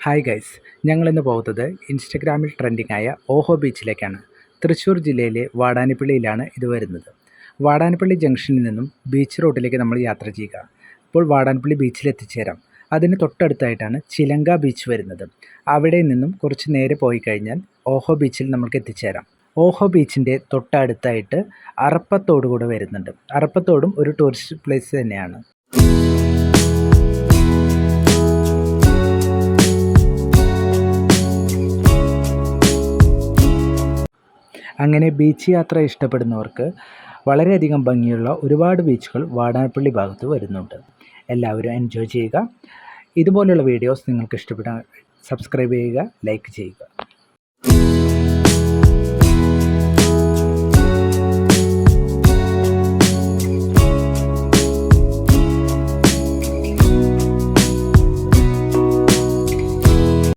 Hi guys, ഞങ്ങളിന്ന് പോകുന്നത് ഇൻസ്റ്റഗ്രാമിൽ ട്രെൻഡിംഗ് ആയ ഓഹോ ബീച്ചിലേക്കാണ്. തൃശ്ശൂർ ജില്ലയിലെ വാടാനപ്പള്ളിയിലാണ് ഇത് വരുന്നത്. വാടാനപ്പള്ളി ജംഗ്ഷനിൽ നിന്നും ബീച്ച് റോഡിലേക്ക് നമ്മൾ യാത്ര ചെയ്യുക. ഇപ്പോൾ വാടാനപ്പള്ളി ബീച്ചിൽ എത്തിച്ചേരാം. അതിന് തൊട്ടടുത്തായിട്ടാണ് ചിലങ്ക ബീച്ച് വരുന്നത്. അവിടെ നിന്നും കുറച്ച് നേരെ പോയി കഴിഞ്ഞാൽ ഓഹോ ബീച്ചിൽ നമുക്ക് എത്തിച്ചേരാം. ഓഹോ ബീച്ചിൻ്റെ തൊട്ടടുത്തായിട്ട് അറപ്പത്തോട് കൂടെ വരുന്നുണ്ട്. അറപ്പത്തോടും ഒരു ടൂറിസ്റ്റ് പ്ലേസ് തന്നെയാണ്. അങ്ങനെ ബീച്ച് യാത്ര ഇഷ്ടപ്പെടുന്നവർക്ക് വളരെയധികം ഭംഗിയുള്ള ഒരുപാട് ബീച്ചുകൾ വാടാനപ്പള്ളി ഭാഗത്ത് വരുന്നുണ്ട്. എല്ലാവരും എൻജോയ് ചെയ്യുക. ഇതുപോലെയുള്ള വീഡിയോസ് നിങ്ങൾക്ക് ഇഷ്ടപ്പെട്ടാൽ സബ്സ്ക്രൈബ് ചെയ്യുക, ലൈക്ക് ചെയ്യുക.